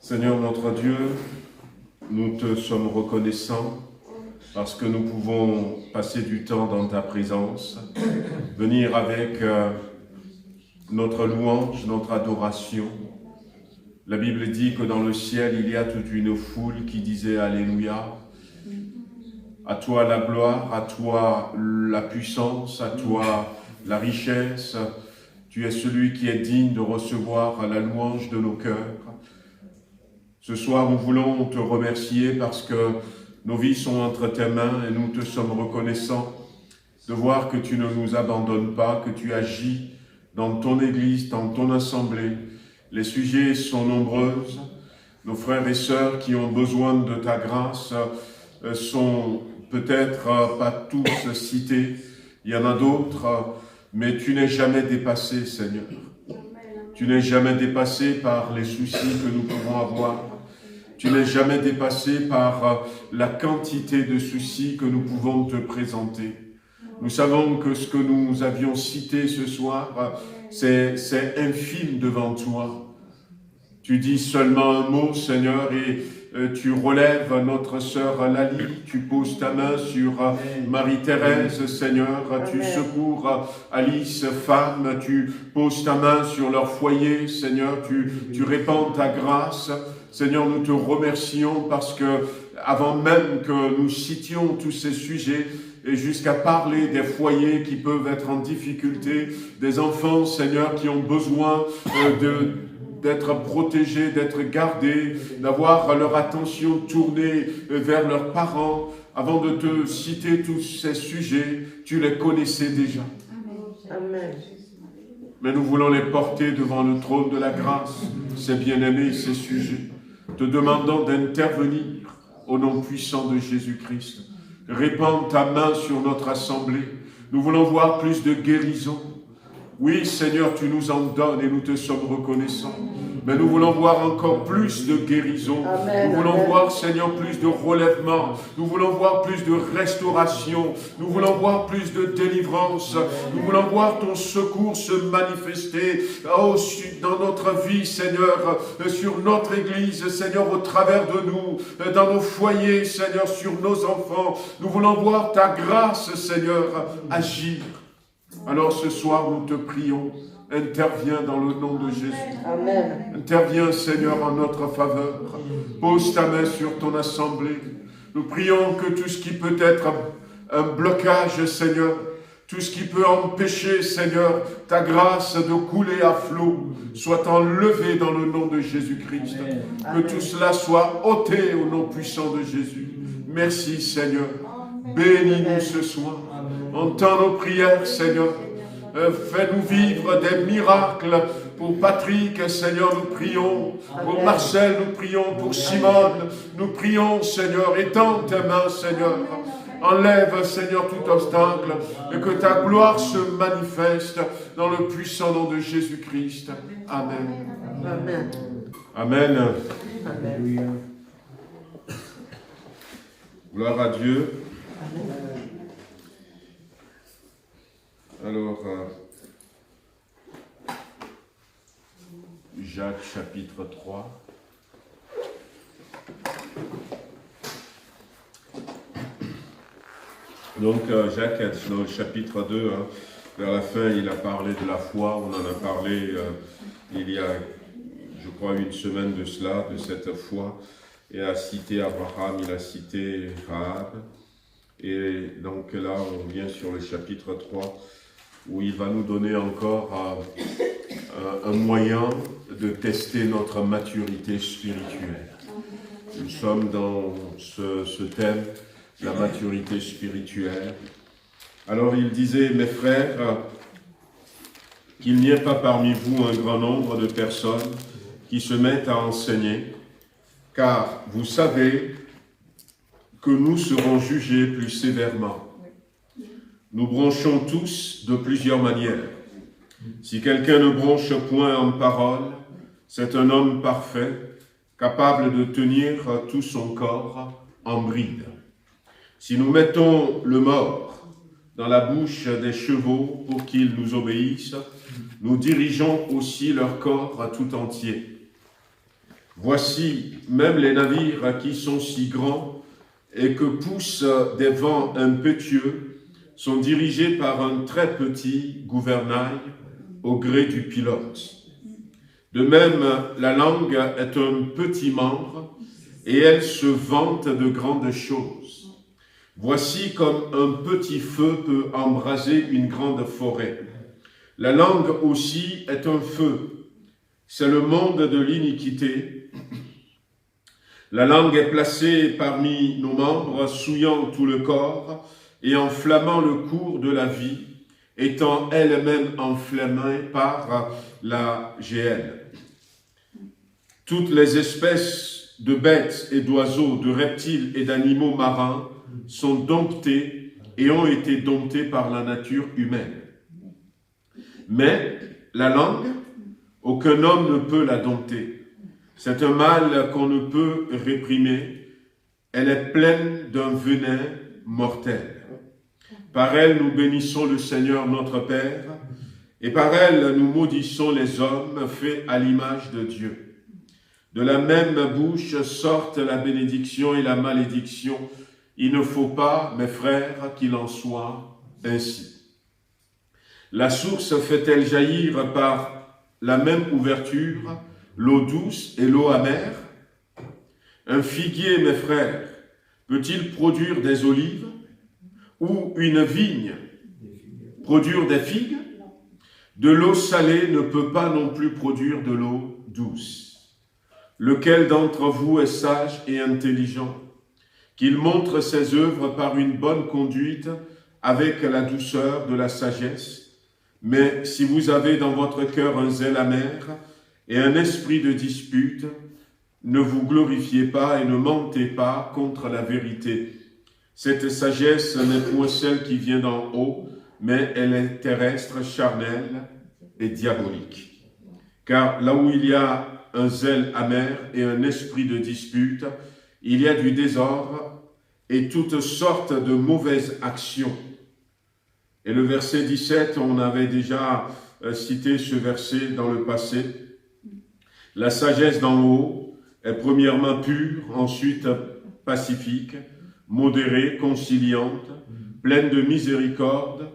Seigneur notre Dieu, nous te sommes reconnaissants parce que nous pouvons passer du temps dans ta présence, venir avec notre louange, notre adoration. La Bible dit que dans le ciel, il y a toute une foule qui disait Alléluia. À toi la gloire, à toi la puissance, à toi la richesse. Tu es celui qui est digne de recevoir la louange de nos cœurs. Ce soir, nous voulons te remercier parce que nos vies sont entre tes mains et nous te sommes reconnaissants de voir que tu ne nous abandonnes pas, que tu agis dans ton Église, dans ton assemblée. Les sujets sont nombreux. Nos frères et sœurs qui ont besoin de ta grâce sont peut-être pas tous cités. Il y en a d'autres, mais tu n'es jamais dépassé, Seigneur. Tu n'es jamais dépassé par les soucis que nous pouvons avoir. Tu n'es jamais dépassé par la quantité de soucis que nous pouvons te présenter. Nous savons que ce que nous avions cité ce soir, c'est infime devant toi. Tu dis seulement un mot, Seigneur, et tu relèves notre sœur Lali, tu poses ta main sur Marie-Thérèse, Seigneur, tu secours Alice, femme, tu poses ta main sur leur foyer, Seigneur, tu répands ta grâce. Seigneur, nous te remercions parce que avant même que nous citions tous ces sujets, et jusqu'à parler des foyers qui peuvent être en difficulté, des enfants, Seigneur, qui ont besoin d'être protégés, d'être gardés, d'avoir leur attention tournée vers leurs parents. Avant de te citer tous ces sujets, tu les connaissais déjà. Amen. Mais nous voulons les porter devant le trône de la grâce, ces bien-aimés, ces sujets, te demandant d'intervenir au nom puissant de Jésus-Christ. Répands ta main sur notre assemblée. Nous voulons voir plus de guérison. Oui, Seigneur, tu nous en donnes et nous te sommes reconnaissants. Mais nous voulons voir encore plus de guérison. Amen, nous voulons amen. voir, Seigneur, plus de relèvement. Nous voulons voir plus de restauration. Nous voulons voir plus de délivrance. Nous voulons voir ton secours se manifester dans notre vie, Seigneur, sur notre Église, Seigneur, au travers de nous, dans nos foyers, Seigneur, sur nos enfants. Nous voulons voir ta grâce, Seigneur, agir. Alors ce soir, nous te prions, interviens dans le nom de Jésus. Amen. Interviens, Seigneur, en notre faveur. Pose ta main sur ton assemblée. Nous prions que tout ce qui peut être un blocage, Seigneur, tout ce qui peut empêcher, Seigneur, ta grâce de couler à flot, soit enlevé dans le nom de Jésus-Christ. Que tout cela soit ôté au nom puissant de Jésus. Merci, Seigneur. Bénis-nous ce soir. Entends nos prières, Seigneur. Fais-nous vivre des miracles. Pour Patrick, Seigneur, nous prions. Pour Marcel, nous prions. Pour Simone, nous prions, Seigneur. Étends tes mains, Seigneur. Enlève, Seigneur, tout obstacle. Et que ta gloire se manifeste dans le puissant nom de Jésus-Christ. Amen. Amen. Amen. Amen. Gloire à Dieu. Alors, Jacques chapitre 3. Donc, Jacques, dans le chapitre 2, vers la fin, il a parlé de la foi. On en a parlé il y a, je crois, une semaine de cela, de cette foi. Il a cité Abraham, il a cité Rahab. Et donc là, on vient sur le chapitre 3, où il va nous donner encore un moyen de tester notre maturité spirituelle. Nous sommes dans ce thème, la maturité spirituelle. Alors il disait, mes frères, qu'il n'y ait pas parmi vous un grand nombre de personnes qui se mettent à enseigner, car vous savez que nous serons jugés plus sévèrement. Nous bronchons tous de plusieurs manières. Si quelqu'un ne bronche point en parole, c'est un homme parfait, capable de tenir tout son corps en bride. Si nous mettons le mort dans la bouche des chevaux pour qu'ils nous obéissent, nous dirigeons aussi leur corps tout entier. Voici même les navires qui sont si grands et que poussent des vents impétueux sont dirigés par un très petit gouvernail au gré du pilote. De même, la langue est un petit membre et elle se vante de grandes choses. Voici comme un petit feu peut embraser une grande forêt. La langue aussi est un feu. C'est le monde de l'iniquité. La langue est placée parmi nos membres, souillant tout le corps et enflammant le cours de la vie, étant elle-même enflammée par la géhenne. Toutes les espèces de bêtes et d'oiseaux, de reptiles et d'animaux marins sont domptés et ont été domptés par la nature humaine. Mais la langue, aucun homme ne peut la dompter. C'est un mal qu'on ne peut réprimer. Elle est pleine d'un venin mortel. Par elle, nous bénissons le Seigneur notre Père, et par elle, nous maudissons les hommes faits à l'image de Dieu. De la même bouche sortent la bénédiction et la malédiction. Il ne faut pas, mes frères, qu'il en soit ainsi. La source fait-elle jaillir par la même ouverture l'eau douce et l'eau amère? Un figuier, mes frères, peut-il produire des olives? Ou une vigne produire des figues? De l'eau salée ne peut pas non plus produire de l'eau douce. Lequel d'entre vous est sage et intelligent, qu'il montre ses œuvres par une bonne conduite avec la douceur de la sagesse? Mais si vous avez dans votre cœur un zèle amer et un esprit de dispute, ne vous glorifiez pas et ne mentez pas contre la vérité. Cette sagesse n'est point celle qui vient d'en haut, mais elle est terrestre, charnelle et diabolique. Car là où il y a un zèle amer et un esprit de dispute, il y a du désordre et toutes sortes de mauvaises actions. Et le verset 17, on avait déjà cité ce verset dans le passé. La sagesse d'en haut est premièrement pure, ensuite pacifique, modérée, conciliante, pleine de miséricorde,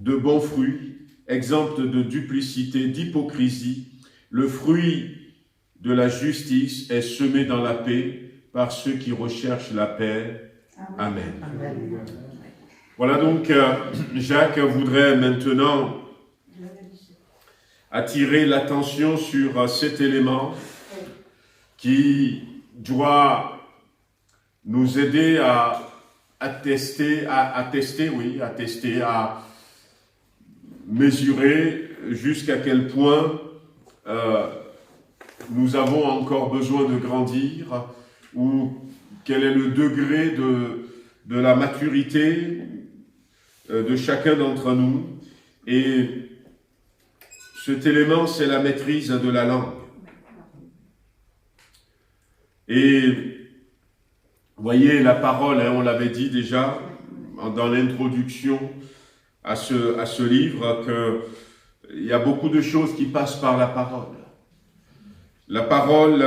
de bons fruits, exempte de duplicité, d'hypocrisie. Le fruit de la justice est semé dans la paix par ceux qui recherchent la paix. Amen. Amen. Voilà donc, Jacques voudrait maintenant attirer l'attention sur cet élément qui doit nous aider à mesurer jusqu'à quel point nous avons encore besoin de grandir, ou quel est le degré de la maturité de chacun d'entre nous. Et cet élément, c'est la maîtrise de la langue. Et voyez, la parole, on l'avait dit déjà dans l'introduction à ce livre, qu'il y a beaucoup de choses qui passent par la parole. La parole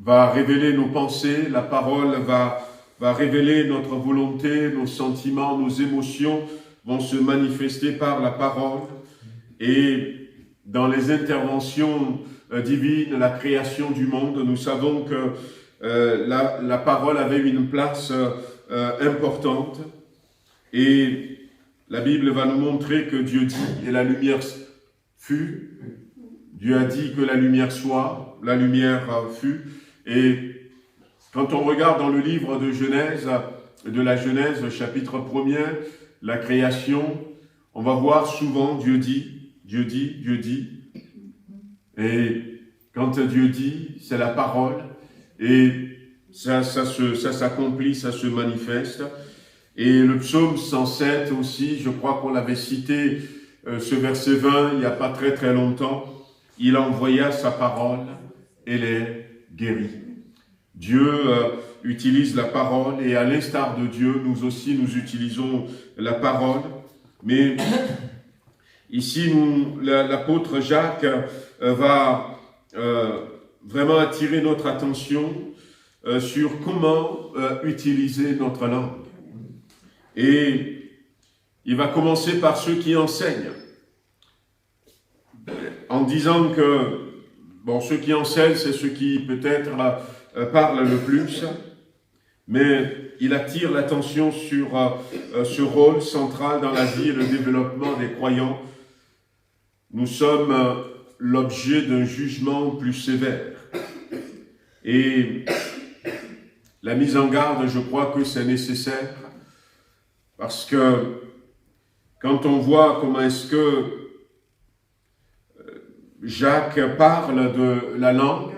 va révéler nos pensées, la parole va révéler notre volonté, nos sentiments, nos émotions vont se manifester par la parole. Et dans les interventions divines, la création du monde, nous savons que la parole avait une place importante. Et la Bible va nous montrer que Dieu dit « et la lumière fut ». Dieu a dit que la lumière soit, la lumière fut. Et quand on regarde dans le livre de la Genèse, chapitre 1er, la création, on va voir souvent Dieu dit, Dieu dit, Dieu dit. Et quand Dieu dit, c'est la parole. Et ça s'accomplit, ça se manifeste. Et le psaume 107 aussi, je crois qu'on l'avait cité, ce verset 20, il n'y a pas très très longtemps. Il envoya sa parole et les guérit. Dieu utilise la parole et à l'instar de Dieu, nous aussi nous utilisons la parole. Mais ici, l'apôtre Jacques va vraiment attirer notre attention sur comment utiliser notre langue. Et il va commencer par ceux qui enseignent, en disant que, bon, ceux qui enseignent, c'est ceux qui peut-être parlent le plus, mais il attire l'attention sur ce rôle central dans la vie et le développement des croyants. Nous sommes l'objet d'un jugement plus sévère. Et la mise en garde, je crois que c'est nécessaire, parce que quand on voit comment est-ce que Jacques parle de la langue,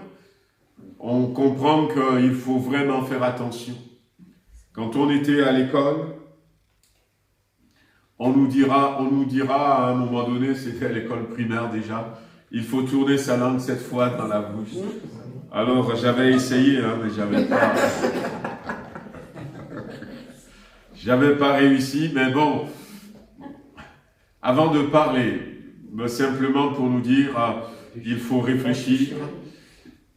on comprend qu'il faut vraiment faire attention. Quand on était à l'école, on nous dira à un moment donné, c'était à l'école primaire déjà, il faut tourner sa langue 7 fois dans la bouche. Alors j'avais essayé, mais j'avais pas réussi, mais bon, avant de parler, simplement pour nous dire, il faut réfléchir,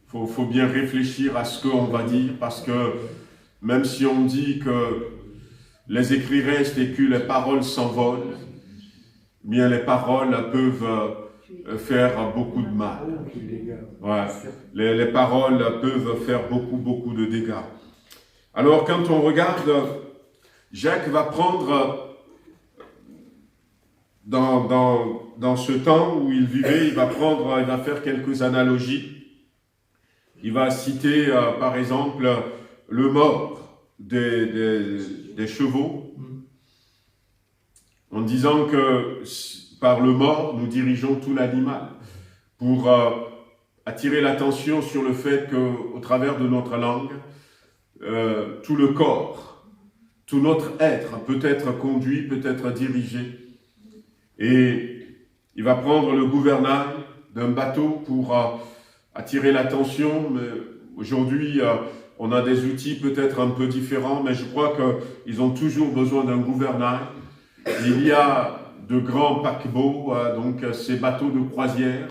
faut bien réfléchir à ce qu'on va dire, parce que même si on dit que les écrits restent et que les paroles s'envolent, bien les paroles peuvent faire beaucoup de mal. Ouais. Les paroles peuvent faire beaucoup de dégâts. Alors quand on regarde, Jacques va prendre dans ce temps où il vivait, il va faire quelques analogies. Il va citer par exemple le mort des chevaux, en disant que par le mort, nous dirigeons tout l'animal, pour attirer l'attention sur le fait qu'au travers de notre langue, tout le corps, tout notre être peut être conduit, peut être dirigé. Et il va prendre le gouvernail d'un bateau pour attirer l'attention. Mais aujourd'hui, on a des outils peut-être un peu différents, mais je crois qu'ils ont toujours besoin d'un gouvernail. Il y a de grands paquebots, donc ces bateaux de croisière,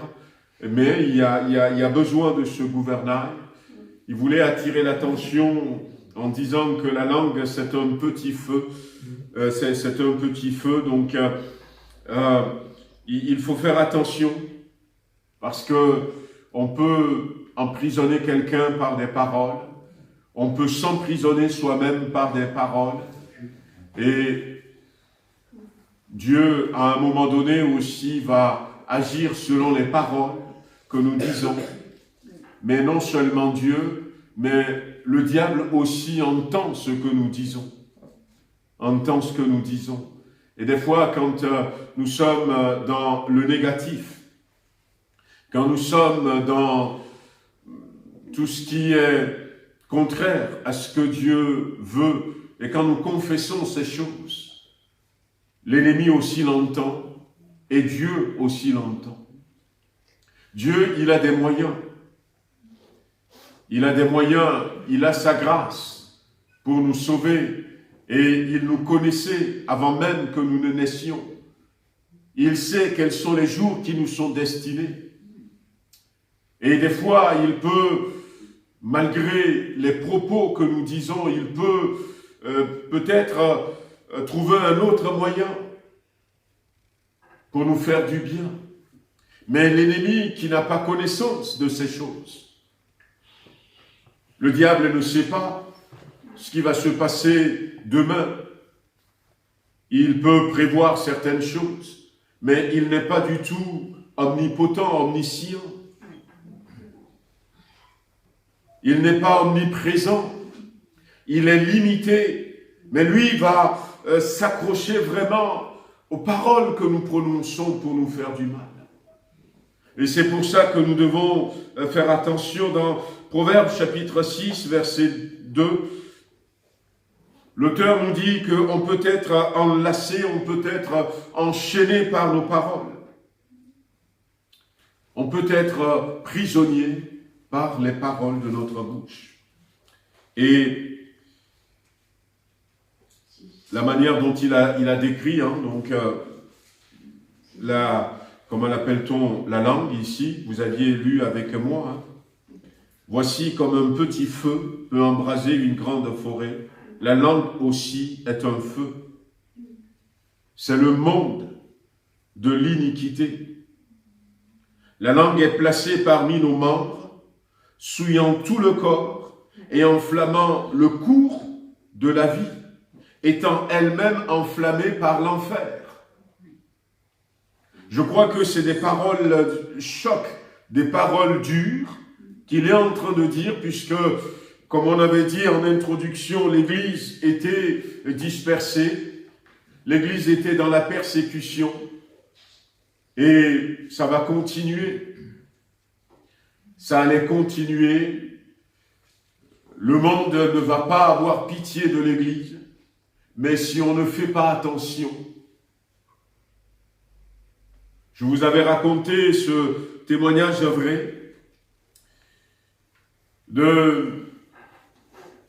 mais il y a besoin de ce gouvernail. Il voulait attirer l'attention en disant que la langue, c'est un petit feu. C'est un petit feu, donc il faut faire attention, parce que on peut emprisonner quelqu'un par des paroles, on peut s'emprisonner soi-même par des paroles, et Dieu, à un moment donné aussi, va agir selon les paroles que nous disons. Mais non seulement Dieu, mais le diable aussi entend ce que nous disons. Entend ce que nous disons. Et des fois, quand nous sommes dans le négatif, quand nous sommes dans tout ce qui est contraire à ce que Dieu veut, et quand nous confessons ces choses, l'ennemi aussi l'entend, et Dieu aussi l'entend. Dieu, il a des moyens. Il a des moyens, il a sa grâce pour nous sauver. Et il nous connaissait avant même que nous ne naissions. Il sait quels sont les jours qui nous sont destinés. Et des fois, il peut, malgré les propos que nous disons, il peut peut-être trouver un autre moyen pour nous faire du bien. Mais l'ennemi qui n'a pas connaissance de ces choses, le diable ne sait pas ce qui va se passer demain. Il peut prévoir certaines choses, mais il n'est pas du tout omnipotent, omniscient. Il n'est pas omniprésent. Il est limité, mais lui va s'accrocher vraiment aux paroles que nous prononçons pour nous faire du mal. Et c'est pour ça que nous devons faire attention dans Proverbes chapitre 6, verset 2. L'auteur nous dit qu'on peut être enlacé, on peut être enchaîné par nos paroles. On peut être prisonnier par les paroles de notre bouche. Et la manière dont il a décrit, donc comment l'appelle-t-on, la langue ici, vous aviez lu avec moi, hein. Voici comme un petit feu peut embraser une grande forêt, la langue aussi est un feu. C'est le monde de l'iniquité. La langue est placée parmi nos membres, souillant tout le corps et enflammant le cours de la vie, étant elle-même enflammée par l'enfer. Je crois que c'est des paroles choc, des paroles dures qu'il est en train de dire, puisque, comme on avait dit en introduction, l'Église était dispersée, l'Église était dans la persécution, et ça va continuer. Ça allait continuer. Le monde ne va pas avoir pitié de l'Église, mais si on ne fait pas attention. Je vous avais raconté ce témoignage vrai de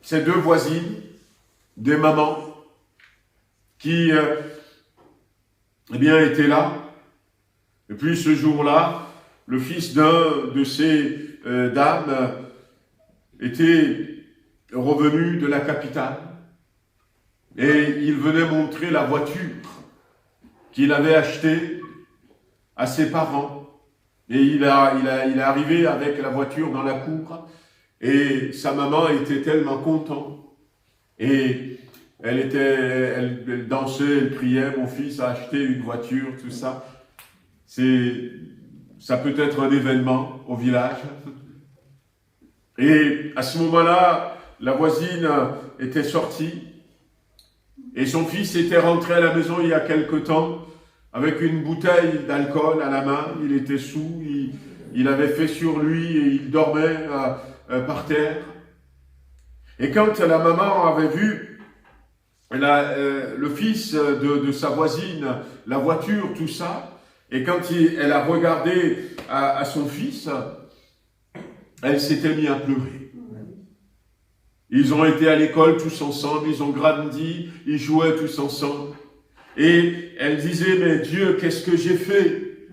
ces deux voisines, des mamans, qui étaient là. Et puis ce jour-là, le fils d'un de ces dames était revenu de la capitale et il venait montrer la voiture qu'il avait achetée à ses parents. Et il est arrivé avec la voiture dans la cour et sa maman était tellement contente. Et elle dansait, elle criait, mon fils a acheté une voiture, tout ça. Ça peut être un événement au village. Et à ce moment-là, la voisine était sortie et son fils était rentré à la maison il y a quelque temps avec une bouteille d'alcool à la main. Il était saoul, il avait fait sur lui et il dormait par terre. Et quand la maman avait vu le fils de sa voisine, la voiture, tout ça, et quand elle a regardé à son fils, elle s'était mise à pleurer. Ils ont été à l'école tous ensemble, ils ont grandi, ils jouaient tous ensemble. Et elle disait, mais Dieu, qu'est-ce que j'ai fait?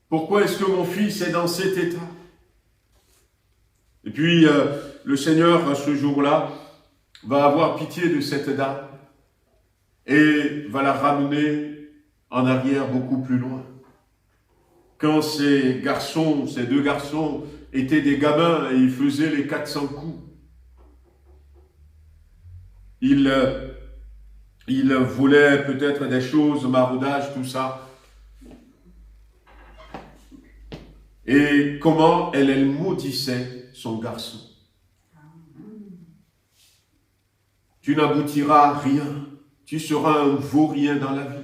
Pourquoi est-ce que mon fils est dans cet état? Et puis, le Seigneur, ce jour-là, va avoir pitié de cette dame et va la ramener en arrière beaucoup plus loin. Quand ces deux garçons étaient des gamins et ils faisaient les 400 coups, ils voulaient peut-être des choses, maraudage, tout ça. Et comment elle maudissait son garçon. Tu n'aboutiras à rien. Tu seras un vaurien dans la vie.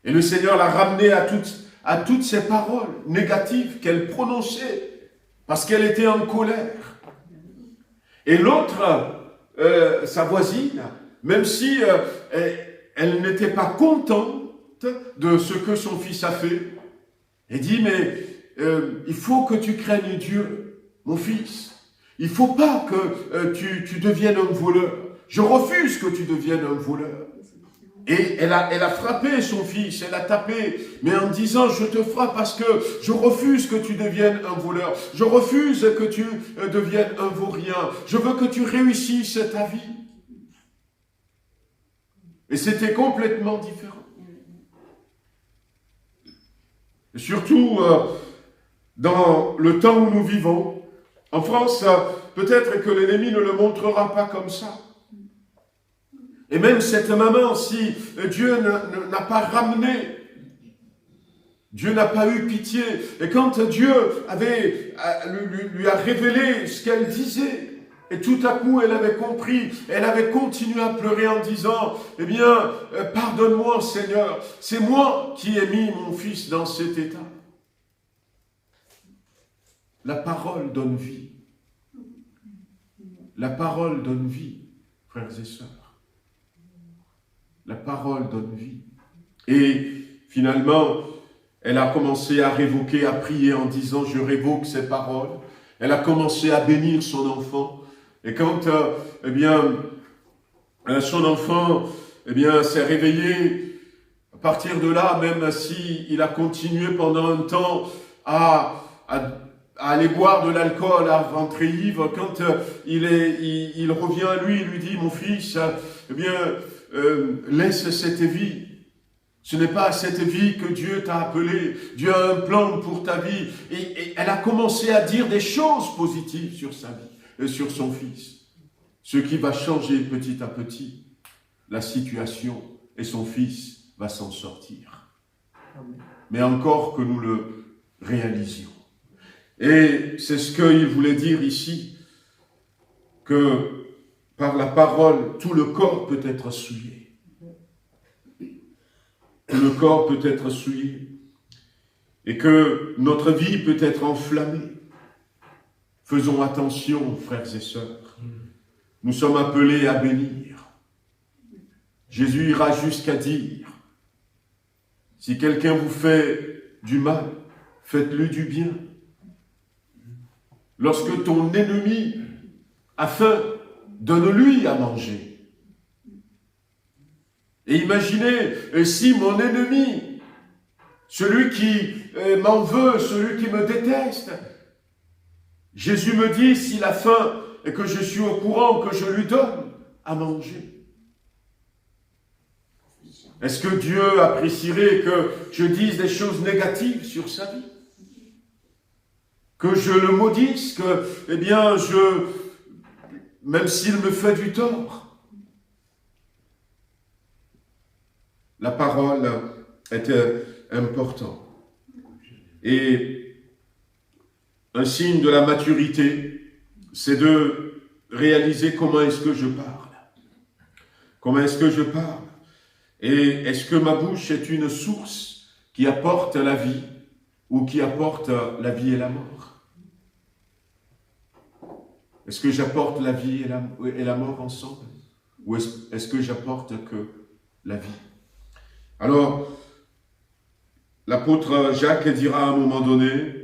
Et le Seigneur l'a ramené à toutes ces paroles négatives qu'elle prononçait parce qu'elle était en colère. Et l'autre, sa voisine, même si elle n'était pas contente de ce que son fils a fait, elle dit, mais il faut que tu craignes Dieu, mon fils. Il ne faut pas que tu deviennes un voleur. Je refuse que tu deviennes un voleur. Et elle a frappé son fils, elle a tapé, mais en disant, je te frappe parce que je refuse que tu deviennes un voleur. Je refuse que tu deviennes un vaurien. Je veux que tu réussisses ta vie. Et c'était complètement différent. Et surtout, dans le temps où nous vivons, en France, peut-être que l'ennemi ne le montrera pas comme ça. Et même cette maman, si Dieu n'a pas ramené, Dieu n'a pas eu pitié, et quand Dieu lui a révélé ce qu'elle disait, et tout à coup elle avait compris, elle avait continué à pleurer en disant, eh bien, pardonne-moi Seigneur, c'est moi qui ai mis mon fils dans cet état. La parole donne vie. La parole donne vie, frères et sœurs. La parole donne vie. Et finalement, elle a commencé à révoquer, à prier en disant, je révoque ces paroles. Elle a commencé à bénir son enfant. Et quand, son enfant, s'est réveillé partir de là, même si il a continué pendant un temps à aller boire de l'alcool, à rentrer ivre, quand il revient à lui, il lui dit, mon fils, eh bien, laisse cette vie. Ce n'est pas à cette vie que Dieu t'a appelé. Dieu a un plan pour ta vie. Et elle a commencé à dire des choses positives sur sa vie, sur son fils. Ce qui va changer petit à petit la situation, et son fils va s'en sortir. Mais encore que nous le réalisions. Et c'est ce qu'il voulait dire ici, que par la parole, tout le corps peut être souillé. Tout le corps peut être souillé. Et que notre vie peut être enflammée. Faisons attention, frères et sœurs. Nous sommes appelés à bénir. Jésus ira jusqu'à dire, si quelqu'un vous fait du mal, faites-lui du bien. Lorsque ton ennemi a faim, donne-lui à manger. Et imaginez, si mon ennemi, celui qui m'en veut, celui qui me déteste, Jésus me dit, s'il a faim et que je suis au courant, que je lui donne à manger. Est-ce que Dieu apprécierait que je dise des choses négatives sur sa vie? Que je le maudisse, que, eh bien, même s'il me fait du tort. La parole est importante. Et un signe de la maturité, c'est de réaliser comment est-ce que je parle. Comment est-ce que je parle? Et est-ce que ma bouche est une source qui apporte la vie ou qui apporte la vie et la mort? Est-ce que j'apporte la vie et la mort ensemble? Ou est-ce que j'apporte que la vie? Alors, l'apôtre Jacques dira à un moment donné,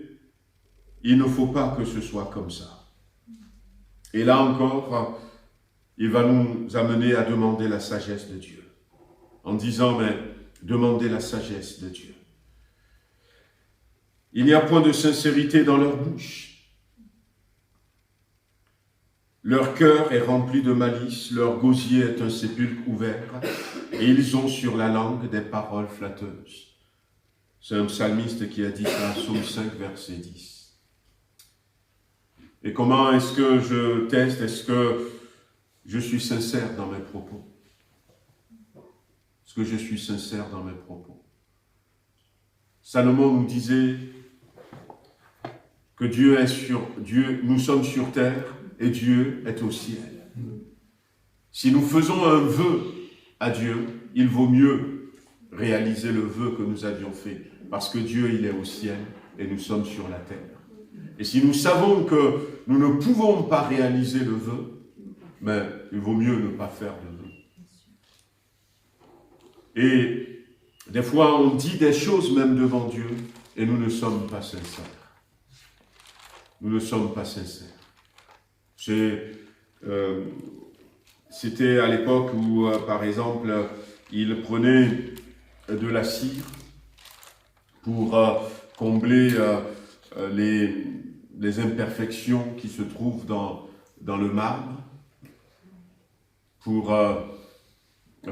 il ne faut pas que ce soit comme ça. Et là encore, il va nous amener à demander la sagesse de Dieu. En disant, mais demandez la sagesse de Dieu. Il n'y a point de sincérité dans leur bouche. Leur cœur est rempli de malice, leur gosier est un sépulcre ouvert, et ils ont sur la langue des paroles flatteuses. C'est un psalmiste qui a dit ça, Psaume 5, verset 10. Et comment est-ce que je teste? Est-ce que je suis sincère dans mes propos? Est-ce que je suis sincère dans mes propos? Salomon nous disait que nous sommes sur terre et Dieu est au ciel. Si nous faisons un vœu à Dieu, il vaut mieux réaliser le vœu que nous avions fait, parce que Dieu, il est au ciel et nous sommes sur la terre. Et si nous savons que nous ne pouvons pas réaliser le vœu, mais il vaut mieux ne pas faire de vœu. Et des fois, on dit des choses même devant Dieu et nous ne sommes pas sincères. Nous ne sommes pas sincères. C'était à l'époque où, par exemple, il prenait de la cire pour combler les imperfections qui se trouvent dans le marbre, pour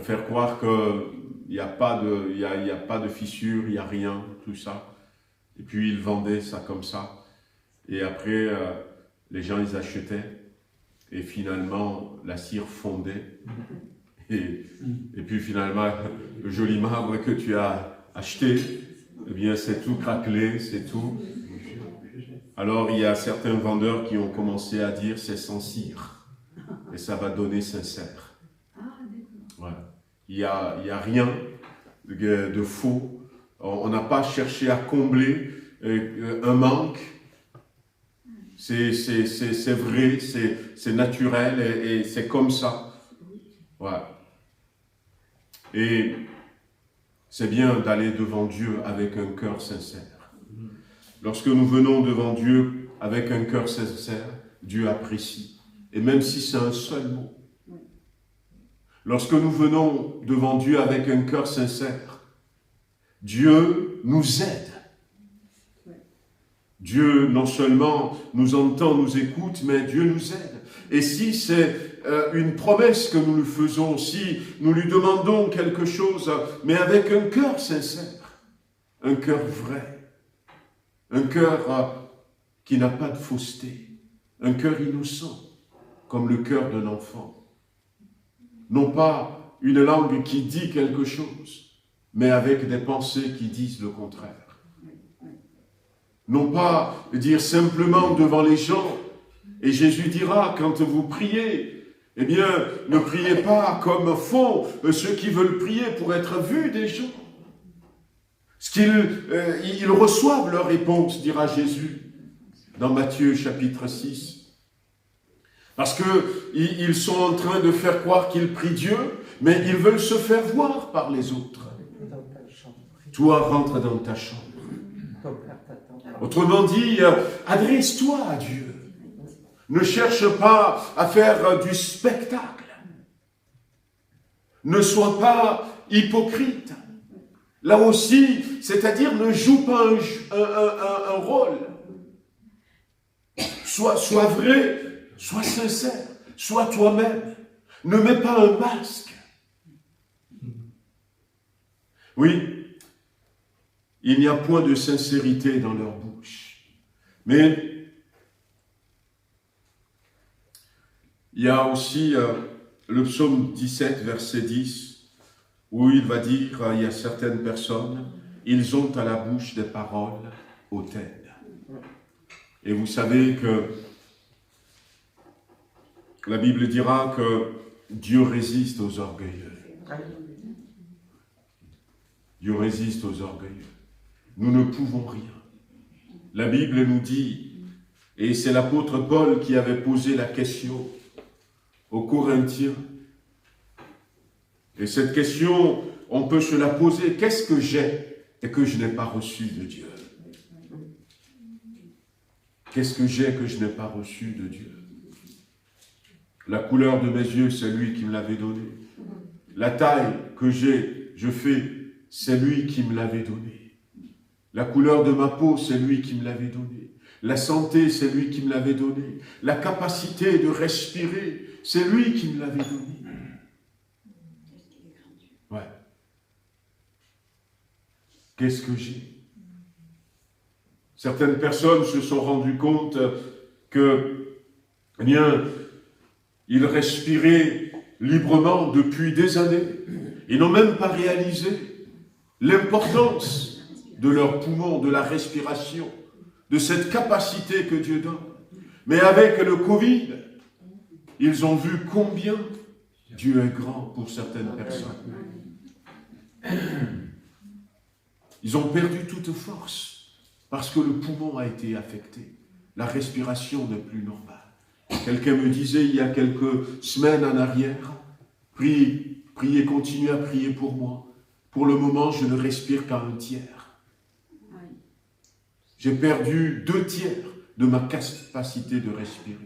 faire croire qu'il n'y a pas de fissure, il n'y a rien, tout ça. Et puis il vendait ça comme ça. Et après, les gens, ils achetaient. Et finalement, la cire fondait. Et puis finalement, le joli marbre que tu as acheté, eh bien, c'est tout craquelé, c'est tout. Alors, il y a certains vendeurs qui ont commencé à dire, c'est sans cire. Et ça va donner sincère. Voilà. Il y a rien de faux. On n'a pas cherché à combler un manque. C'est vrai, c'est naturel et c'est comme ça. Voilà. Et c'est bien d'aller devant Dieu avec un cœur sincère. Lorsque nous venons devant Dieu avec un cœur sincère, Dieu apprécie. Et même si c'est un seul mot. Lorsque nous venons devant Dieu avec un cœur sincère, Dieu nous aide. Dieu non seulement nous entend, nous écoute, mais Dieu nous aide. Et si c'est une promesse que nous lui faisons, si nous lui demandons quelque chose, mais avec un cœur sincère, un cœur vrai, un cœur qui n'a pas de fausseté, un cœur innocent, comme le cœur d'un enfant. Non pas une langue qui dit quelque chose, mais avec des pensées qui disent le contraire. Non pas dire simplement devant les gens, et Jésus dira, quand vous priez, eh bien, ne priez pas comme font ceux qui veulent prier pour être vus des gens. Ils reçoivent leur réponse, dira Jésus, dans Matthieu chapitre 6. Parce qu'ils sont en train de faire croire qu'ils prient Dieu, mais ils veulent se faire voir par les autres. Toi, rentre dans ta chambre. Autrement dit, adresse-toi à Dieu. Ne cherche pas à faire du spectacle. Ne sois pas hypocrite. Là aussi, c'est-à-dire ne joue pas un rôle. Sois vrai, sois sincère, sois toi-même. Ne mets pas un masque. Oui, il n'y a point de sincérité dans leur bouche. Mais il y a aussi le psaume 17, verset 10, où il va dire, il y a certaines personnes, ils ont à la bouche des paroles hautaines. Et vous savez que la Bible dira que Dieu résiste aux orgueilleux. Dieu résiste aux orgueilleux. Nous ne pouvons rien. La Bible nous dit, et c'est l'apôtre Paul qui avait posé la question aux Corinthiens, et cette question, on peut se la poser, qu'est-ce que j'ai et que je n'ai pas reçu de Dieu? Qu'est-ce que j'ai que je n'ai pas reçu de Dieu? La couleur de mes yeux, c'est lui qui me l'avait donné. La taille que je fais, c'est lui qui me l'avait donnée. La couleur de ma peau, c'est lui qui me l'avait donnée. La santé, c'est lui qui me l'avait donnée. La capacité de respirer, c'est lui qui me l'avait donnée. Ouais. Qu'est-ce que j'ai? Certaines personnes se sont rendues compte que, eh bien, ils respiraient librement depuis des années. Ils n'ont même pas réalisé l'importance de leurs poumons, de la respiration, de cette capacité que Dieu donne. Mais avec le Covid, ils ont vu combien Dieu est grand pour certaines personnes. Ils ont perdu toute force parce que le poumon a été affecté. La respiration n'est plus normale. Quelqu'un me disait il y a quelques semaines en arrière, priez, continuez à prier pour moi. Pour le moment, je ne respire qu'à un tiers. J'ai perdu 2/3 de ma capacité de respirer.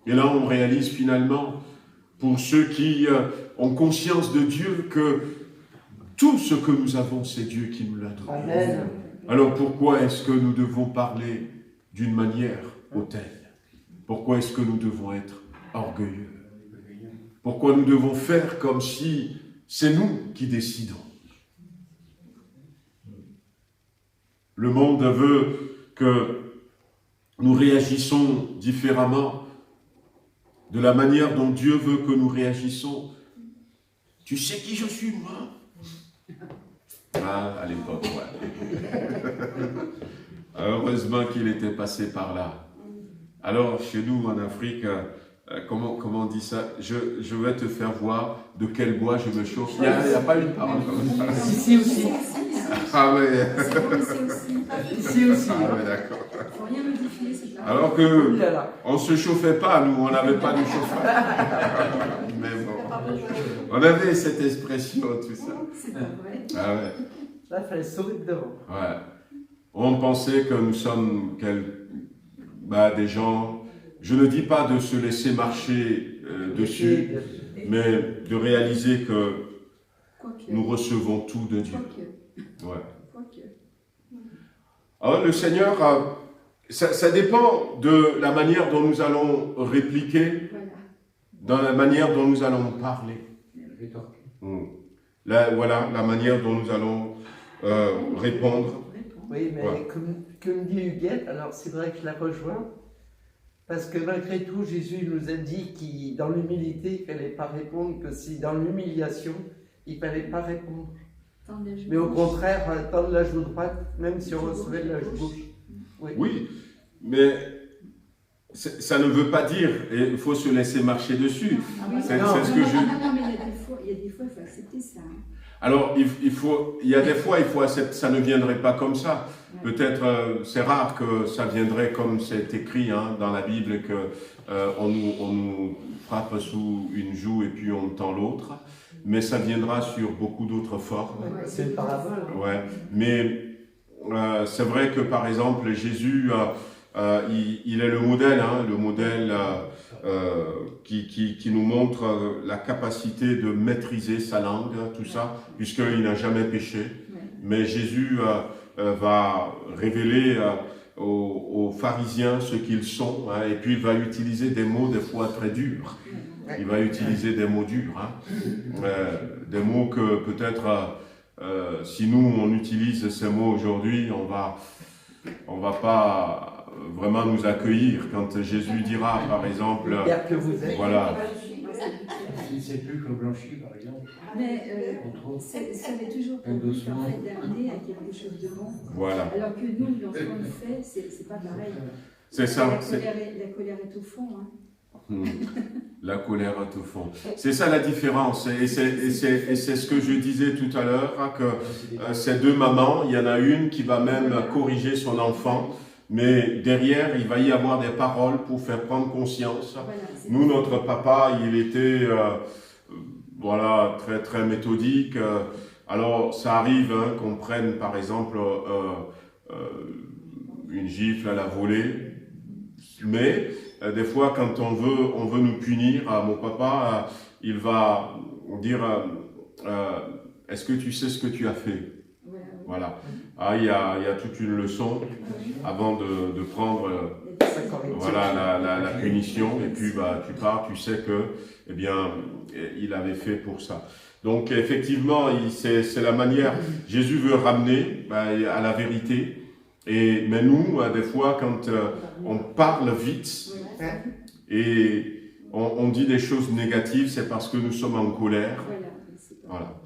Et là, on réalise finalement, pour ceux qui ont conscience de Dieu, que tout ce que nous avons, c'est Dieu qui nous l'a donné. Amen. Alors pourquoi est-ce que nous devons parler d'une manière hautaine? Pourquoi est-ce que nous devons être orgueilleux? Pourquoi nous devons faire comme si c'est nous qui décidons? Le monde veut que nous réagissons différemment de la manière dont Dieu veut que nous réagissons. Tu sais qui je suis, moi? Ah, à l'époque, ouais. Heureusement qu'il était passé par là. Alors, chez nous, en Afrique, comment on dit ça? Je vais te faire voir de quel bois je me chauffe. Il n'y a pas une parole comme ça. Ici aussi. Ah oui. Ici aussi. Ah oui, d'accord. Faut rien modifier, c'est ça. Alors que on ne se chauffait pas, nous, on n'avait pas de chauffage. Mais bon, on avait cette expression, tout ça. C'est pas vrai. Ah ouais. Là, il fallait sourire devant. Ouais. On pensait que nous sommes des gens, je ne dis pas de se laisser marcher dessus, mais de réaliser que Quoique. nous recevons tout de Dieu. Quoique. Ouais. Quoique. Alors, le Seigneur, ça dépend de la manière dont nous allons répliquer, Voilà. dans la manière dont nous allons parler. Voilà, la manière dont nous allons répondre. Oui, mais Ouais. comme dit Huguette, alors c'est vrai que je la rejoins, parce que malgré tout, Jésus nous a dit que dans l'humilité, il ne fallait pas répondre, que si dans l'humiliation, il ne fallait pas répondre. Mais au contraire, tendre la joue droite, même si on recevait de la joue gauche. Oui. Oui, mais ça ne veut pas dire, et il faut se laisser marcher dessus. C'est ce que je... Non, mais il y a des fois, il faut accepter ça. Alors, il y a des fois, il faut accepter, ça ne viendrait pas comme ça. Ouais. Peut-être, c'est rare que ça viendrait comme c'est écrit dans la Bible, qu'on nous frappe sous une joue et puis on tend l'autre. Mais ça viendra sur beaucoup d'autres formes. Ouais, c'est une parabole. Ouais. Mais c'est vrai que, par exemple, Jésus, il est le modèle qui nous montre la capacité de maîtriser sa langue, tout ça, puisqu'il n'a jamais péché. Mais Jésus va révéler aux pharisiens ce qu'ils sont, et puis il va utiliser des mots des fois très durs. Il va utiliser des mots durs, des mots que peut-être, si nous on utilise ces mots aujourd'hui, on va pas vraiment nous accueillir quand Jésus dira, par exemple, Que vous êtes. voilà. Si c'est plus que blanchi, par exemple. Mais Entre autres. ça m'est toujours pour nous en fait d'amener à quelque chose de bon. Voilà. Alors que nous, dans ce qu'on fait, c'est pas pareil. C'est ça. La colère est au fond. Hein. La colère est au fond. C'est ça la différence. Et c'est ce que je disais tout à l'heure, que ces deux mamans, il y en a une qui va même corriger son enfant, mais derrière, il va y avoir des paroles pour faire prendre conscience. Voilà, Nous, notre papa, il était voilà, très, très méthodique. Alors, ça arrive qu'on prenne, par exemple, une gifle à la volée, mais des fois, quand on veut nous punir, mon papa, il va dire est-ce que tu sais ce que tu as fait? Voilà. Ah, il y a toute une leçon avant de prendre voilà, la punition. Et puis, tu pars, tu sais que, eh bien, il avait fait pour ça. Donc, effectivement, c'est la manière. Jésus veut ramener à la vérité. Mais nous, des fois, quand on parle vite et on dit des choses négatives, c'est parce que nous sommes en colère. Voilà.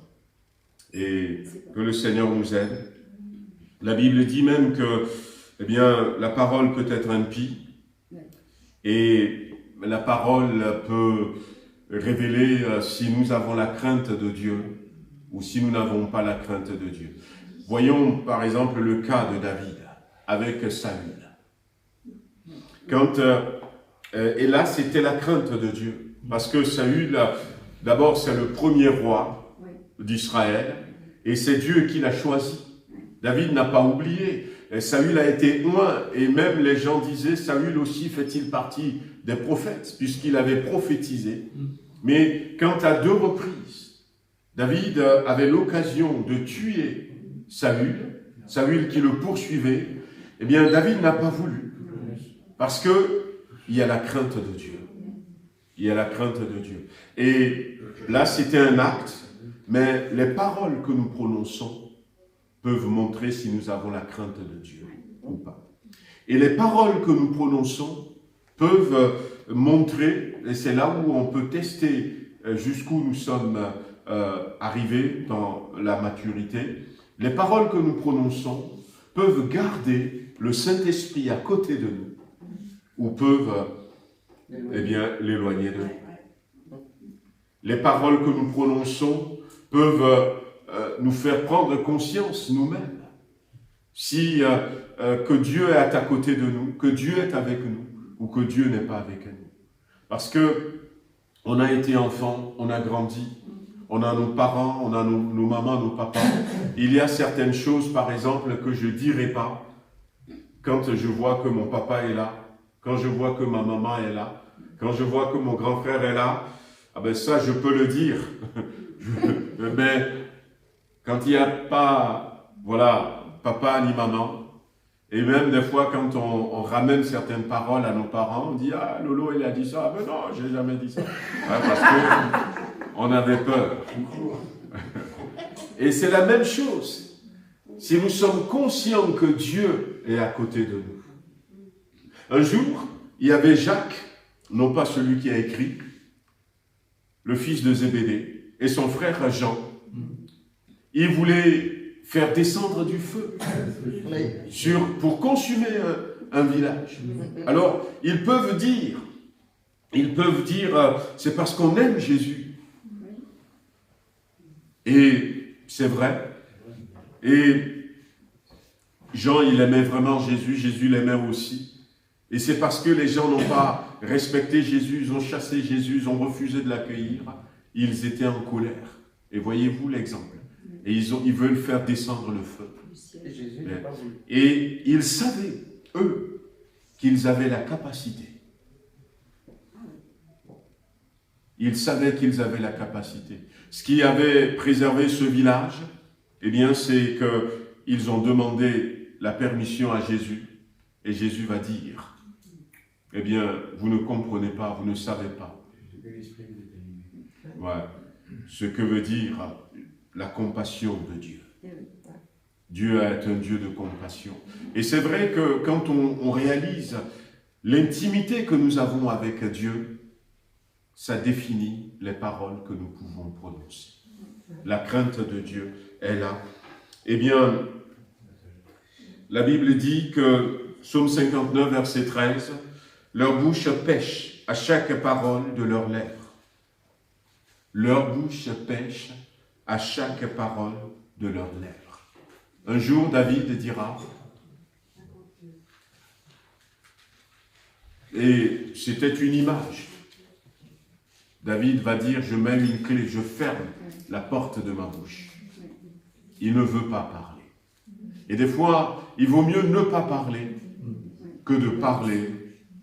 Et que le Seigneur nous aide. La Bible dit même que, eh bien, la parole peut être impie et la parole peut révéler si nous avons la crainte de Dieu ou si nous n'avons pas la crainte de Dieu. Voyons par exemple le cas de David avec Saül. Et là, c'était la crainte de Dieu. Parce que Saül, d'abord, c'est le premier roi d'Israël, et c'est Dieu qui l'a choisi. David n'a pas oublié. Et Saül a été loin, et même les gens disaient, Saül aussi fait-il partie des prophètes, puisqu'il avait prophétisé. Mais quand à 2 reprises, David avait l'occasion de tuer Saül qui le poursuivait, eh bien David n'a pas voulu. Parce que il y a la crainte de Dieu. Il y a la crainte de Dieu. Et là, c'était un acte, mais les paroles que nous prononçons peuvent montrer si nous avons la crainte de Dieu ou pas. Et les paroles que nous prononçons peuvent montrer, et c'est là où on peut tester jusqu'où nous sommes arrivés dans la maturité, les paroles que nous prononçons peuvent garder le Saint-Esprit à côté de nous, ou peuvent eh bien, l'éloigner de nous. Les paroles que nous prononçons peuvent nous faire prendre conscience nous-mêmes si que Dieu est à côté de nous, que Dieu est avec nous, ou que Dieu n'est pas avec nous. Parce que on a été enfant, on a grandi, on a nos parents, on a nos mamans, nos papas. Il y a certaines choses, par exemple, que je ne dirai pas quand je vois que mon papa est là, quand je vois que ma maman est là, quand je vois que mon grand frère est là. Ah ben ça, je peux le dire. Mais quand il n'y a pas voilà, papa ni maman. Et même des fois, quand on ramène certaines paroles à nos parents, on dit « Ah, Lolo, il a dit ça. » Mais non, j'ai jamais dit ça. Ouais, parce qu'on avait peur. Et c'est la même chose. Si nous sommes conscients que Dieu est à côté de nous. Un jour, il y avait Jacques, non pas celui qui a écrit, le fils de Zébédée, et son frère Jean. Il voulait faire descendre du feu pour consumer un village. Alors, ils peuvent dire, c'est parce qu'on aime Jésus. Et c'est vrai. Et Jean, il aimait vraiment Jésus, Jésus l'aimait aussi. Et c'est parce que les gens n'ont pas respecté Jésus, ils ont chassé Jésus, ils ont refusé de l'accueillir, ils étaient en colère. Et voyez-vous l'exemple. Et ils veulent faire descendre le feu. Et ils savaient, eux, qu'ils avaient la capacité. Ils savaient qu'ils avaient la capacité. Ce qui avait préservé ce village, eh bien, c'est qu'ils ont demandé la permission à Jésus. Et Jésus va dire, eh bien, vous ne comprenez pas, vous ne savez pas. Ouais. Ce que veut dire la compassion de Dieu. Dieu est un Dieu de compassion. Et c'est vrai que quand on réalise l'intimité que nous avons avec Dieu, ça définit les paroles que nous pouvons prononcer. La crainte de Dieu est là. Eh bien, la Bible dit que, Psaume 59, verset 13, « Leur bouche pêche à chaque parole de leurs lèvres. » Leur bouche pêche à chaque parole de leurs lèvres. Un jour, David dira, et c'était une image, David va dire, je mets une clé, je ferme la porte de ma bouche. Il ne veut pas parler. Et des fois, il vaut mieux ne pas parler que de parler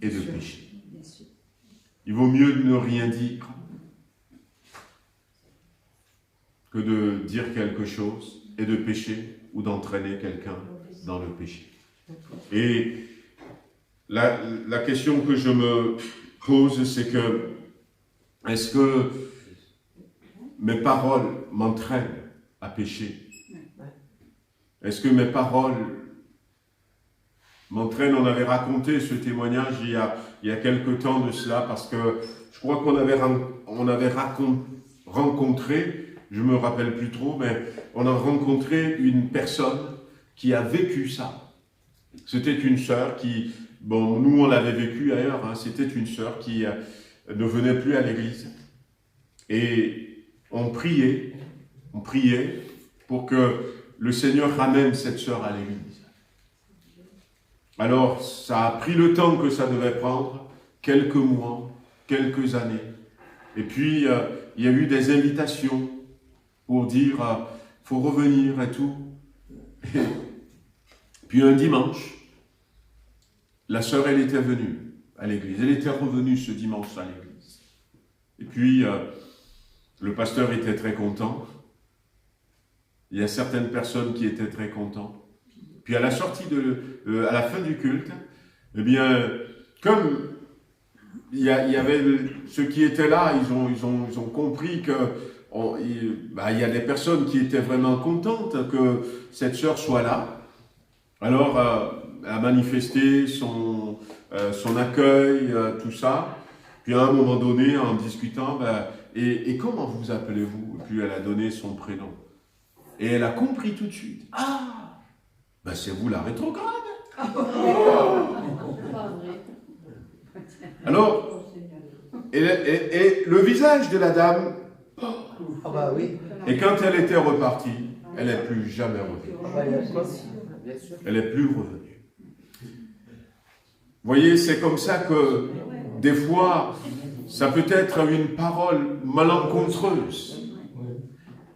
et de pécher. Il vaut mieux ne rien dire que de dire quelque chose et de pécher ou d'entraîner quelqu'un dans le péché. Et la question que je me pose, c'est que est-ce que mes paroles m'entraînent à pécher? Est-ce que mes paroles m'entraînent? On avait raconté ce témoignage il y a quelque temps de cela, parce que je crois qu'on avait rencontré, je ne me rappelle plus trop, mais on a rencontré une personne qui a vécu ça. C'était une sœur qui, bon, nous on l'avait vécu ailleurs, hein, c'était une sœur qui ne venait plus à l'église. Et on priait pour que le Seigneur ramène cette sœur à l'église. Alors, ça a pris le temps que ça devait prendre, quelques mois, quelques années. Et puis, il y a eu des invitations pour dire, faut revenir et tout. Et puis un dimanche, la sœur, elle était venue à l'église. Elle était revenue ce dimanche à l'église. Et puis, le pasteur était très content. Il y a certaines personnes qui étaient très contentes. Puis à la sortie à la fin du culte, eh bien, comme il y avait ceux qui étaient là, ils ont compris que il y a des personnes qui étaient vraiment contentes que cette sœur soit là. Alors, elle a manifesté son accueil, tout ça. Puis à un moment donné, en discutant, et comment vous appelez-vous? Et puis elle a donné son prénom. Et elle a compris tout de suite. Ah, c'est vous la rétrograde. Alors, et le visage de la dame, oui. Et quand elle était repartie, elle n'est plus jamais revenue. Elle n'est plus revenue. Vous voyez, c'est comme ça que des fois, ça peut être une parole malencontreuse.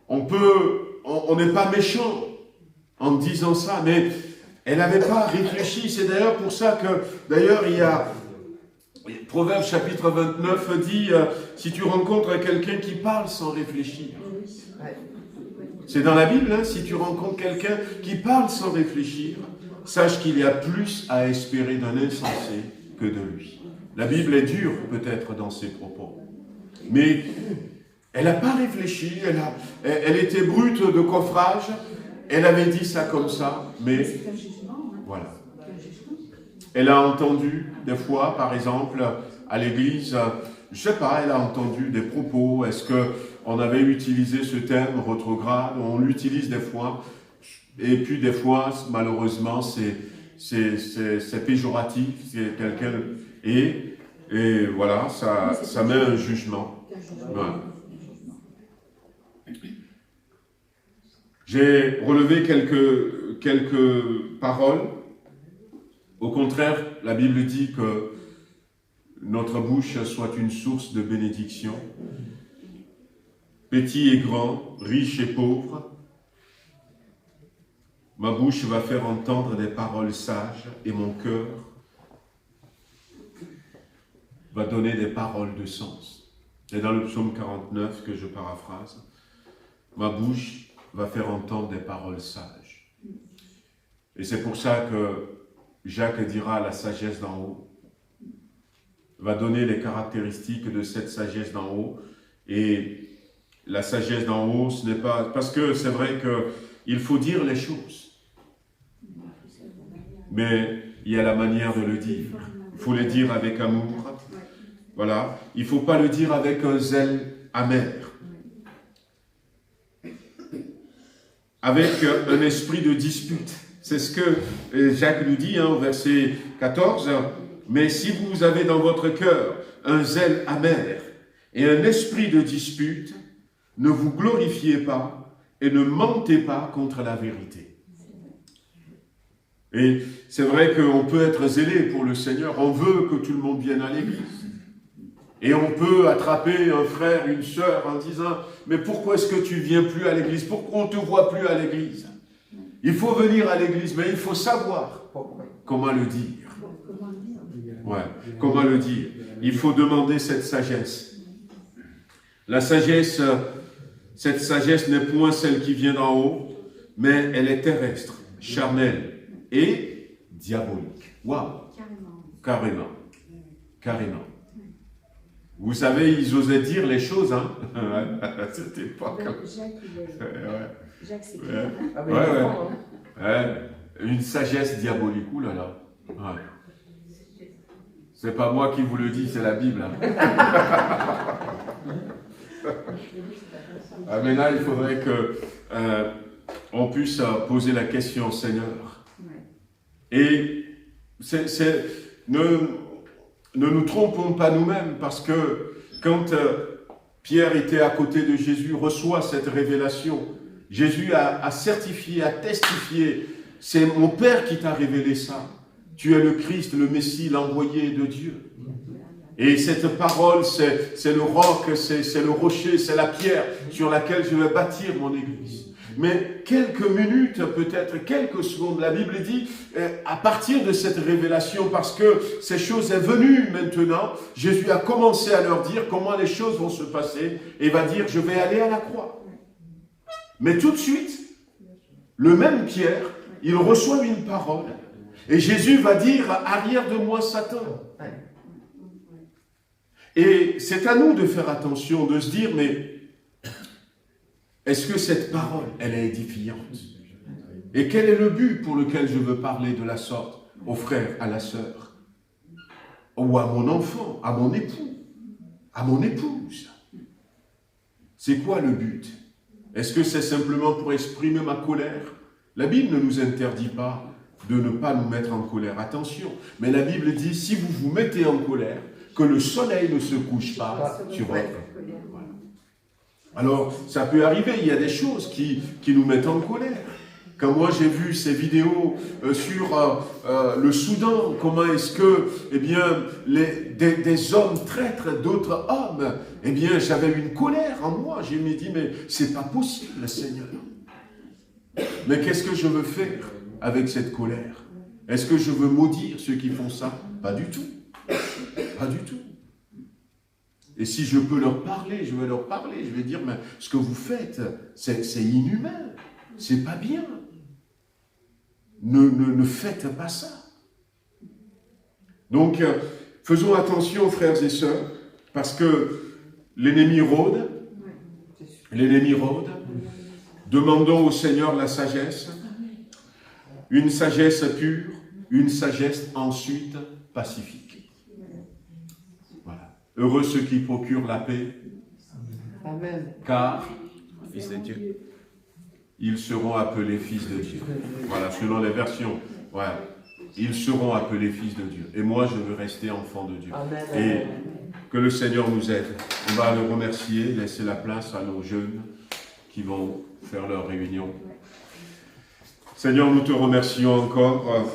On n'est pas méchant en disant ça, mais elle n'avait pas réfléchi. C'est d'ailleurs pour ça que, d'ailleurs, il y a Proverbe chapitre 29 dit, si tu rencontres quelqu'un qui parle sans réfléchir, C'est dans la Bible, hein, si tu rencontres quelqu'un qui parle sans réfléchir, sache qu'il y a plus à espérer d'un insensé que de lui. La Bible est dure peut-être dans ses propos, mais elle n'a pas réfléchi, elle était brute de coffrage, elle avait dit ça comme ça, mais C'est un jugement. Hein. voilà. C'est un jugement. Elle a entendu des fois, par exemple, à l'église, je ne sais pas, elle a entendu des propos, est-ce qu'on avait utilisé ce terme rétrograde, on l'utilise des fois, et puis des fois, malheureusement, c'est péjoratif, c'est quelqu'un, et voilà, ça met un jugement. C'est un jugement. Voilà. J'ai relevé quelques paroles. Au contraire, la Bible dit que notre bouche soit une source de bénédiction. Petit et grand, riche et pauvre, ma bouche va faire entendre des paroles sages et mon cœur va donner des paroles de sens. C'est dans le psaume 49 que je paraphrase. Ma bouche va faire entendre des paroles sages. Et c'est pour ça que Jacques dira la sagesse d'en haut, va donner les caractéristiques de cette sagesse d'en haut. Et la sagesse d'en haut, ce n'est pas... Parce que c'est vrai qu'il faut dire les choses. Mais il y a la manière de le dire. Il faut le dire avec amour. Voilà. Il ne faut pas le dire avec un zèle amer. Avec un esprit de dispute. C'est ce que Jacques nous dit au verset 14. Mais si vous avez dans votre cœur un zèle amer et un esprit de dispute, ne vous glorifiez pas et ne mentez pas contre la vérité. Et c'est vrai qu'on peut être zélé pour le Seigneur, on veut que tout le monde vienne à l'église. Et on peut attraper un frère, une sœur en disant « Mais pourquoi est-ce que tu ne viens plus à l'église? Pourquoi on ne te voit plus à l'église ?» Il faut venir à l'église, mais il faut savoir comment le dire. Ouais, comment le dire? Il faut demander cette sagesse. La sagesse, cette sagesse n'est point celle qui vient d'en haut, mais elle est terrestre, charnelle et diabolique. Waouh! Carrément. Carrément. Vous savez, ils osaient dire les choses, hein, à cette époque. Jacques, c'est clair. Une sagesse diabolique, oulala. Ouais. C'est pas moi qui vous le dis, c'est la Bible. Hein. Mais là, il faudrait que on puisse poser la question, Seigneur. Et ne nous trompons pas nous-mêmes, parce que quand Pierre était à côté de Jésus, reçoit cette révélation, Jésus a certifié, a testifié, c'est mon Père qui t'a révélé ça. Tu es le Christ, le Messie, l'envoyé de Dieu. Et cette parole, c'est le roc, c'est le rocher, c'est la pierre sur laquelle je vais bâtir mon église. Mais quelques minutes, peut-être quelques secondes, la Bible dit, à partir de cette révélation, parce que ces choses sont venues maintenant, Jésus a commencé à leur dire comment les choses vont se passer, et va dire, je vais aller à la croix. Mais tout de suite, le même Pierre, il reçoit une parole, et Jésus va dire, arrière de moi Satan. Et c'est à nous de faire attention, de se dire, mais est-ce que cette parole, elle est édifiante? Et quel est le but pour lequel je veux parler de la sorte au frère, à la sœur, ou à mon enfant, à mon époux, à mon épouse? C'est quoi le but? Est-ce que c'est simplement pour exprimer ma colère? La Bible ne nous interdit pas de ne pas nous mettre en colère. Attention, mais la Bible dit, si vous vous mettez en colère, que le soleil ne se couche pas sur votre... Voilà. Alors, ça peut arriver, il y a des choses qui nous mettent en colère. Quand moi j'ai vu ces vidéos sur le Soudan, comment est-ce que, eh bien, des hommes traîtres d'autres hommes, eh bien, j'avais une colère en moi. Je me dis, mais c'est pas possible, Seigneur. Mais qu'est-ce que je veux faire avec cette colère? Est-ce que je veux maudire ceux qui font ça? Pas du tout. Pas du tout. Et si je peux leur parler, je vais leur parler. Je vais dire, mais ce que vous faites, c'est inhumain. C'est pas bien. Ne faites pas ça. Donc, faisons attention, frères et sœurs, parce que l'ennemi rôde. L'ennemi rôde. Demandons au Seigneur la sagesse. Une sagesse pure, une sagesse ensuite pacifique. Voilà. Heureux ceux qui procurent la paix, Amen. car, fils de Dieu, ils seront appelés fils de Dieu. Voilà, selon les versions. Voilà. Ils seront appelés fils de Dieu. Et moi, je veux rester enfant de Dieu. Amen. Et que le Seigneur nous aide. On va le remercier, laisser la place à nos jeunes qui vont faire leur réunion. Seigneur, nous te remercions encore,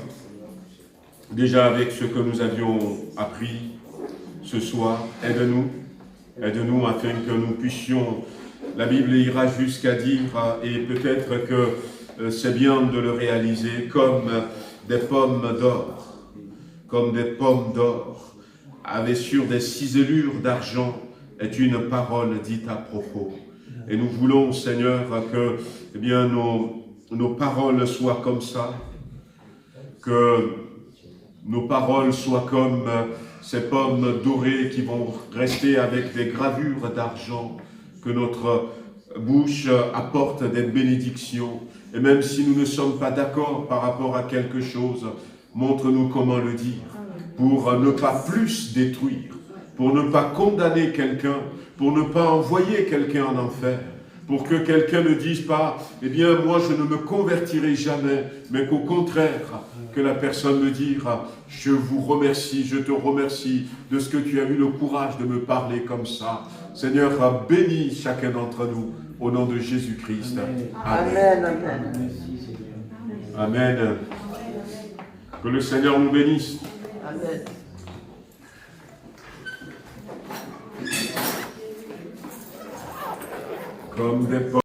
déjà avec ce que nous avions appris ce soir. Aide-nous afin que nous puissions, la Bible ira jusqu'à dire, et peut-être que c'est bien de le réaliser, comme des pommes d'or, avec sur des ciselures d'argent, est une parole dite à propos. Et nous voulons, Seigneur, que eh bien, nos paroles soient comme ça, que nos paroles soient comme ces pommes dorées qui vont rester avec des gravures d'argent, que notre bouche apporte des bénédictions. Et même si nous ne sommes pas d'accord par rapport à quelque chose, montre-nous comment le dire, pour ne pas plus détruire, pour ne pas condamner quelqu'un, pour ne pas envoyer quelqu'un en enfer, pour que quelqu'un ne dise pas, eh bien, moi, je ne me convertirai jamais, mais qu'au contraire, que la personne me dise, je vous remercie, je te remercie de ce que tu as eu le courage de me parler comme ça. Seigneur, bénis chacun d'entre nous, au nom de Jésus-Christ. Amen. Amen. Amen. Que le Seigneur nous bénisse. Amen. Comme des pommes.